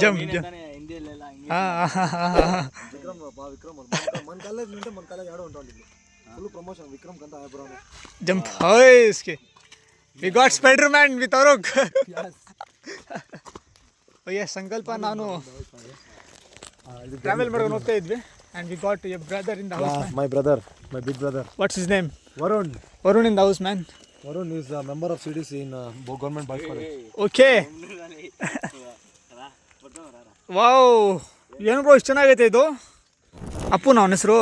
Jump jump ಹಾಯ್ಸ್ಕೆ we got Spider Man with ಅರೋಗ್. ಓಯ್ ಸಂಕಲ್ಪ ನಾನು ಟ್ರಾವೆಲ್ ಮಾಡ್ಕೊಂಡು ಹೋಗ್ತಾ ಇದ್ವಿ and we got a brother in the house, man. My brother, my big brother. What's his name? Varun. Varun in the house, man. Varun is a member of CDC in government bike college. Okay. Wow, ಏನು bro ಇಷ್ಟು ಚೆನ್ನಾಗೈತೆ ಇದು. ಅಪ್ಪು ಅವನ ಹೆಸರು.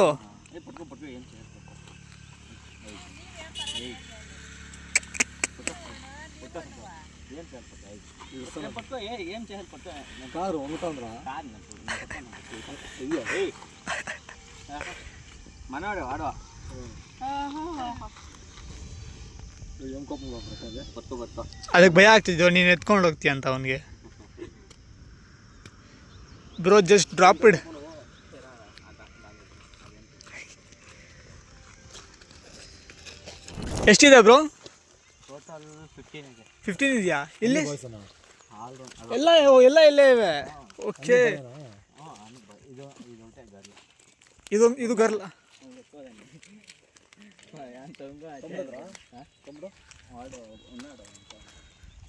Car ಅನ್ಕೊಂಡ್ರ ಮನೋಡೆ ವಾಡುವ ಅದಕ್ಕೆ ಭಯ ಆಗ್ತಿದ್ವು ನೀನು ಎತ್ಕೊಂಡು ಹೋಗ್ತೀಯ ಅಂತ ಅವನಿಗೆ. Bro just dropped. ಎಷ್ಟಿದೆ ಬ್ರೋ? ಟೋಟಲ್ 15 ಇದೆಯಾ? ಇಲ್ಲಿ ಎಲ್ಲ ಎಲ್ಲ ಇಲ್ಲೇ ಇವೆ. ಓಕೆ, ಇದು ಗರ್ಲ.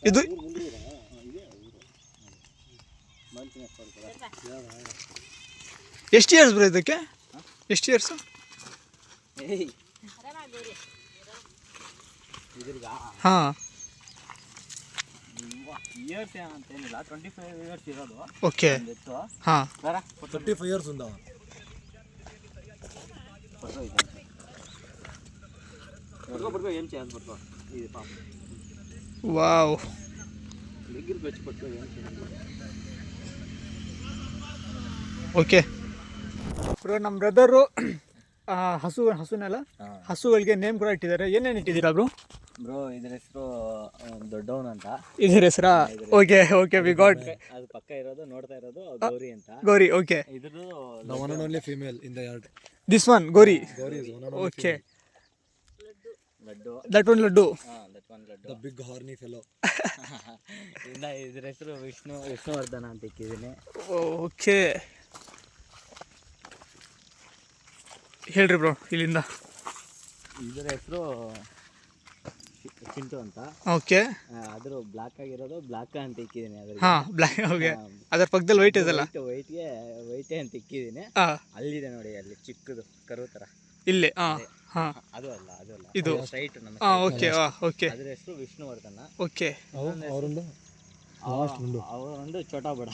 ಇದು ಎಷ್ಟು ಇಯರ್ಸ್ ಬ್ರೋ ಇದಕ್ಕೆ? ಎಷ್ಟು ಇಯರ್ಸ್? ಹಾಂ, ಇಯರ್ಸ್ ಅಂತೇನಿಲ್ಲ, 25 ಇಯರ್ಸ್ ಇರೋದು. ಓಕೆ, ಹಾಂ, 35 years ఉందా? ఏం చేయాలి పట్టుకో ఇది పాప వావ్. దగ్గరికి వచ్చి పట్టుకో ఏం చేయాలి. ಓಕೆ ಬ್ರೋ, ನಮ್ಮ ಬ್ರದರು ಹಸುನೆಲ್ಲ ಹಸುಗಳಿಗೆ ನೇಮ್ ಕೂಡ ಇಟ್ಟಿದ್ದಾರೆ. ಏನೇನು ಇಟ್ಟಿದ್ದೀರಾ ಬ್ರೋ? ಬ್ರೋ ಇದ್ರ ಹೆಸರು ದೊಡ್ಡವನು ಅಂತ. ಇದ್ರ ಹೆಸರಾ? Okay okay, we got. ಅದು ಪಕ್ಕ ಇರೋದು ನೋಡ್ತಾ ಇರೋದು ಗೌರಿ ಅಂತ. ಗೌರಿ, ಓಕೆ. ಇದ್ರದ್ದು The one and only female in the yard. This one Gauri. Gauri is one and only okay, Laddu. That one Laddu. That one Laddu. The big horny fellow. ಇದ್ರ ಹೆಸರು ವಿಷ್ಣುವರ್ಧನ ಅಂತ ಇಕ್ಕಿದ್ದೀನಿ. ಓಕೆ, ಹೇಳ್ರಿ ಬ್ರೋ ಇಲ್ಲಿಂದ. ಇದರ ಹೆಸರು ಚಿಂಟು ಅಂತ. ಓಕೆ, ಅದ್ರ ಬ್ಲಾಕ್ ಆಗಿರೋದು ಬ್ಲಾಕ್ ಅಂತ ಇಕ್ಕಿದ್ದೀನಿ. ಅದ್ರ ಹಾಂ, ಬ್ಲ್ಯಾಕ್. ಓಕೆ, ಅದರ ಪಕ್ಕದಲ್ಲಿ ವೈಟ್ ಇದಲ್ಲ? ವೈಟೇ ಅಂತ ಇಕ್ಕಿದ್ದೀನಿ. ಅಲ್ಲಿದೆ ನೋಡಿ, ಅಲ್ಲಿ ಚಿಕ್ಕದು ಕರು ಥರ. ಇಲ್ಲಿ? ಹಾಂ ಹಾಂ, ಅದು ಅಲ್ಲ, ಅದು ಅಲ್ಲ, ಇದು ಸ್ಟ್ರೈಟ್. ಹಾಂ, ಓಕೆ ಓಕೆ. ಅದ್ರ ಹೆಸರು ವಿಷ್ಣುವರ್ಧನ. ಓಕೆ, ಅವರೊಂದು ಅವರೊಂದು ಚೋಟಾ ಬಡ.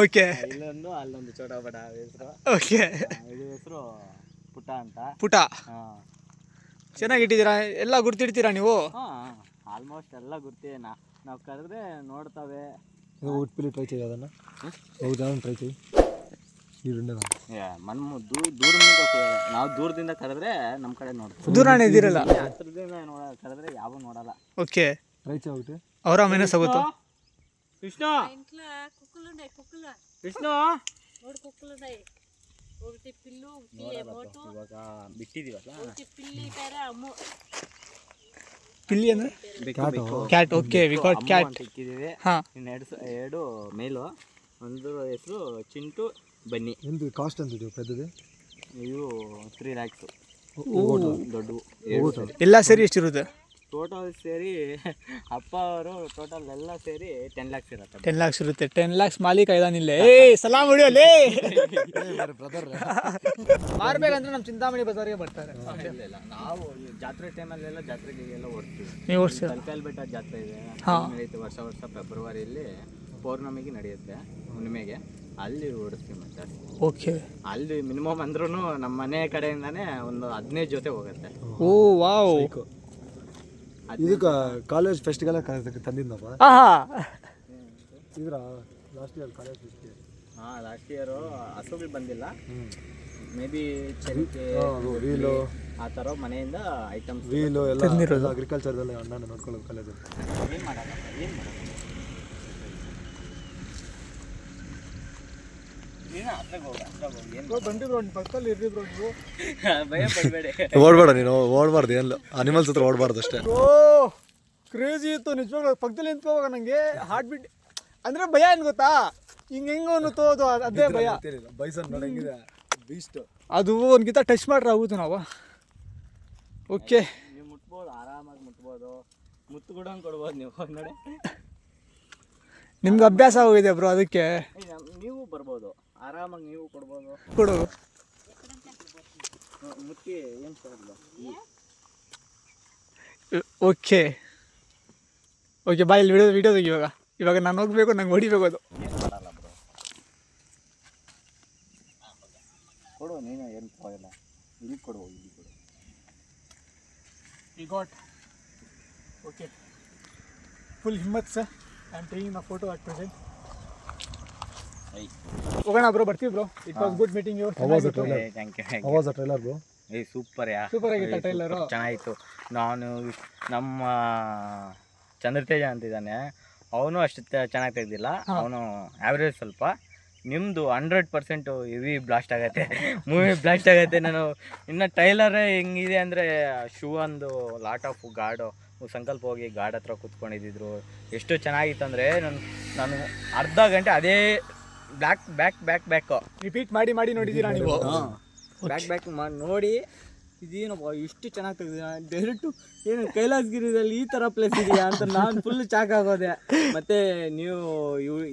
ಓಕೆ, ಇಲ್ಲೊಂದು ಅಲ್ಲೊಂದು ಚೋಟಾ ಬಡ ಹೆಸರು. ಓಕೆ. ಇದು ಹೆಸರು ಪುಟ ಅಂತ. ಪುಟ. ಚೆನ್ನಾಗಿಟ್ಟಿದ್ದೀರಾ, ಎಲ್ಲ ಗುರ್ತಿಡ್ತೀರಾ ನೀವು? ಹಾಂ, ಆಲ್ಮೋಸ್ಟ್ ಎಲ್ಲ ಗುರ್ತಿ. ನಾವು ಕರೆದ್ರೆ ನೋಡ್ತವೆ. ಉಟ್ಪಿಲಿ ಟ್ರೈ చేయి ಅದನ್ನ. ಹೌದಾ, ಟ್ರೈ చేయి. ದೂರದಿಂದ ನಾವು ದೂರದಿಂದ ಕರೆದ್ರೆ ನಮ್ಮ ಕಡೆ ನೋಡ್ತೀವಿ. ದೂರನೇ ಇದ್ದೀರಲ್ಲ, ಹತ್ರದಿಂದ ಕರೆದ್ರೆ ಯಾವ ನೋಡಲ್ಲ. ಓಕೆ, ಟ್ರೈ చేయి. ಅವರ ಮೈನಸ್ ಆಗುತ್ತೋ? విష్ణు విష్ణು ಇವಾಗ ಬಿಟ್ಟಿದೀವಲ್ಲ, ಪಿಲ್ಲಿ ಅಂದ್ರೆ cat. Okay, we got cat ಅಂತ ಇಕ್ಕಿದೀವಿ. ಹಾಂ, ಇನ್ನು ಎರಡು ಮೇಲು. ಒಂದು ಹೆಸರು ಚಿಂಟು ಬನ್ನಿ. ಎಂದು ಕಾಸ್ಟ್ ಅಂತ ಇದೆಯೋ ಪೆದ್ದದು? ಇದು 3 lakhs ದೊಡ್ಡವು. ಎಲ್ಲ ಸೇರಿ ಎಷ್ಟಿರುತ್ತೆ? ಟೋಟಲ್ ಸೇರಿ ಅಪ್ಪ ಅವರು ಟೋಟಲ್ ಎಲ್ಲ ಸೇರಿ 10 lakhs ಇರುತ್ತೆ. 10 lakhs ಇರುತ್ತೆ. 10 lakhs ಮಾಲೀಕ ಇದಾನಿಲ್ಲ. ಸಲಾಮ್ ಹೊಡಿಯೋಲೇ. ಮಾರ್ಬೇಕಂದ್ರೆ ನಮ್ಮ ಚಿಂತಾಮಣಿ ಬಜಾರಿಗೆ ಬರ್ತಾರೆ. ಇಲ್ಲ, ನಾವು ಜಾತ್ರೆ ಟೈಮಲ್ಲೆಲ್ಲ ಜಾತ್ರೆಗೆಲ್ಲ ಓಡ್ತೀವಿ. ನೀವು ಓಡಿಸ್ತೀರ? ತಲಕಾಯಲ್ ಬೆಟ್ಟ ಜಾತ್ರೆ ಇದೆ, ನಡೆಯುತ್ತೆ ವರ್ಷ ಫೆಬ್ರವರಿಯಲ್ಲಿ. ಪೌರ್ಣಮಿಗೆ ನಡೆಯುತ್ತೆ, ಹುಣ್ಣಿಮೆಗೆ. ಅಲ್ಲಿ ಓಡಿಸ್ತೀವಿ ಮತ್ತೆ. ಓಕೆ, ಅಲ್ಲಿ ಮಿನಿಮಮ್ ಅಂದ್ರೂ ನಮ್ಮ ಮನೆ ಕಡೆಯಿಂದಾನೇ ಒಂದು 15 ಜೊತೆ ಹೋಗುತ್ತೆ. Oh wow. ಇದಕ್ಕೆ ಕಾಲೇಜ್ ಫೆಸ್ಟಿಗೆಲ್ಲ ತಂದಿದ್ದಪ್ಪ. ಇದ್ರ ಲಾಸ್ಟ್ ಇಯರ್ ಕಾಲೇಜ್ ಫೆಸ್ಟಿಗೆ. ಲಾಸ್ಟ್ ಇಯರು ಹಸುಗಳು ಬಂದಿಲ್ಲ. ಮೇ ಬಿ ಚರಿಕೆ, ವೀಲು, ಆ ಥರ ಮನೆಯಿಂದ ಐಟಮ್ಸ್, ವೀಲು ಎಲ್ಲ ಅಗ್ರಿಕಲ್ಚರ್ದಲ್ಲಿ ಅಣ್ಣ ನೋಡ್ಕೊಳ್ಳೋದು ಕಾಲೇಜಲ್ಲಿ. ಏನು ಮಾಡಲ್ಲ. ಭಯ ಪಡಬೇಡಿ. ಓಡ್ಬೇಡ ನೀನು, ಓಡ್ಬಾರ್ದು. ಏನು ಅನಿಮಲ್ಸ್ ಹತ್ರ ಓಡ್ಬಾರ್ದು ಅಷ್ಟೇ. ಕ್ರೇಜಿ ಇತ್ತು ನಿಜವಾಗ್ಲೂ. ಪಕ್ಕದಲ್ಲಿ ನಿಂತ್ಕೋವಾಗ ನನಗೆ ಹಾರ್ಟ್ ಬೀಟ್ ಅಂದರೆ ಭಯ ಏನು ಗೊತ್ತಾ, ಹಿಂಗೆ ಹೆಂಗೆ ಅನ್ನುತ್ತೋ ಅದು ಅದೇ ಭಯ. ಬೈಸನ್ ನೋಡಂಗಿದೆ ಬೀಸ್ಟ್. ಅದು ಒಂದ್ಗಿಂತ ಟಚ್ ಮಾಡ್ರೆ ಆಗುತ್ತೆ ನಾವು. ಓಕೆ, ನೀವು ಮುಟ್ಬೋದು, ಆರಾಮಾಗಿ ಮುಟ್ಬೋದು, ಮುತ್ತು ಕೂಡ ಕೊಡ್ಬೋದು ನೀವು ನೋಡಿ. ನಿಮ್ಗೆ ಅಭ್ಯಾಸ ಆಗೋಗಿದೆ ಬ್ರೋ, ಅದಕ್ಕೆ ನೀವು ಬರ್ಬೋದು, ಆರಾಮಾಗಿ ನೀವು ಕೊಡ್ಬೋದು. ಕೊಡು. ಮುತ್ತಿ ಏನು ಕೊಡೋದು. ಓಕೆ ಓಕೆ ಬಾಯ್, ಇಲ್ಲಿ ವಿಡಿಯೋ ತೆಗಿ ಇವಾಗ ನಾನು ಹೋಗ್ಬೇಕು, ನಂಗೆ ಹೊಡಿಬೇಕು ಅದು. ಮಾಡಲ್ಲ ಬ್ರೋ, ಕೊಡು ನೀನು, ಏನು ಪರವಾಗಿಲ್ಲ. ಇಲ್ಲಿ ಕೊಡು, ಇಲ್ಲಿ ಕೊಡು. ಈ ಗಾಟ್ ಓಕೆ, ಫುಲ್ ಹಿಮ್ಮತ್ sir. I am taking the photo at present. ಹೋಗೋಣ ಬ್ರೋ, ಬರ್ತೀವಿ bro. It was good meeting you. Thank you. Awaaz trailer bro. Super super ಆಗಿತ್ತು ಟ್ರೈಲರು, ಚೆನ್ನಾಗಿತ್ತು. ನಾನು ನಮ್ಮ ಚಂದ್ರತೇಜ ಅಂತಿದ್ದಾನೆ, ಅವನು ಅಷ್ಟು ಚೆನ್ನಾಗಿ ತೆಗ್ದಿಲ್ಲ, ಅವನು ಆ್ಯಾವ್ರೇಜ್ ಸ್ವಲ್ಪ. ನಿಮ್ಮದು 100% ಹೆವಿ ಬ್ಲಾಸ್ಟ್ ಆಗತ್ತೆ, ಮೂವಿ ಬ್ಲಾಸ್ಟ್ ಆಗತ್ತೆ. ನಾನು ಇನ್ನು ಟ್ರೈಲರೇ ಹೆಂಗಿದೆ ಅಂದರೆ, ಶೂ ಒಂದು ಲಾಟ್ ಆಫ್ ಗಾಡು ಸಂಕಲ್ಪ ಹೋಗಿ ಗಾಡ್ ಹತ್ರ ಕೂತ್ಕೊಂಡಿದ್ದಿದ್ರು. ಎಷ್ಟು ಚೆನ್ನಾಗಿತ್ತು ಅಂದರೆ, ನಾನು ಅರ್ಧ ಗಂಟೆ ಅದೇ ಬ್ಯಾಕ್ ರಿಪೀಟ್ ಮಾಡಿ ನೋಡಿದ್ದೀರಾ ನೀವು? ಬ್ಯಾಕ್ ಮಾಡಿ ನೋಡಿ, ಇದೇನಪ್ಪ ಇಷ್ಟು ಚೆನ್ನಾಗಿ ತೆಗ್ದಿದ್ದೀರಾ, ಡೈರೆಕ್ಟು ಏನು ಕೈಲಾಸಗಿರಿದಲ್ಲಿ ಈ ಥರ ಪ್ಲೇಸ್ ಇದೆಯಾ ಅಂತ ನಾನು ಫುಲ್ ಚಾಕ್ ಆಗೋದೆ. ಮತ್ತು ನೀವು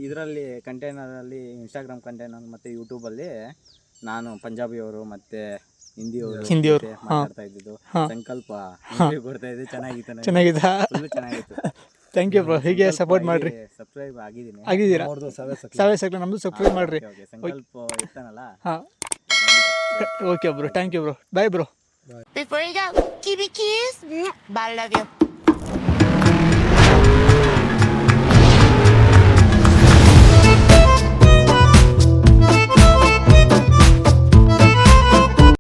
ಇದರಲ್ಲಿ ಕಂಟೈನರಲ್ಲಿ, ಇನ್ಸ್ಟಾಗ್ರಾಮ್ ಕಂಟೈನರ್ ಮತ್ತು ಯೂಟ್ಯೂಬಲ್ಲಿ ನಾನು ಪಂಜಾಬಿಯವರು ಮತ್ತು ಹಿಂದಿಯವರು ಮಾತಾಡ್ತಾ ಇದ್ದಿದ್ದು. ಸಂಕಲ್ಪ ಕೊಡ್ತಾ ಇದ್ದೆ, ಚೆನ್ನಾಗಿತ್ತು, ಫುಲ್ ಚೆನ್ನಾಗಿತ್ತು. ಥ್ಯಾಂಕ್ ಯು ಬ್ರೋ, ಹೀಗೆ ಸಪೋರ್ಟ್ ಮಾಡಿರಿ. ಸಬ್ಸ್ಕ್ರೈಬ್ ಆಗಿದ್ದೀರಾ? ಸಾವೇ ಸಕ್ಲ ನಮ್ಮದು ಸಬ್ಸ್ಕ್ರೈಬ್ ಮಾಡಿರಿ. ಸಂಕಲ್ಪ ಇರ್ತಾನಲ್ಲ. ಹಾಂ okay bro, thank you bro, bye bro. Before you go, keep it kiss. Bye, love you.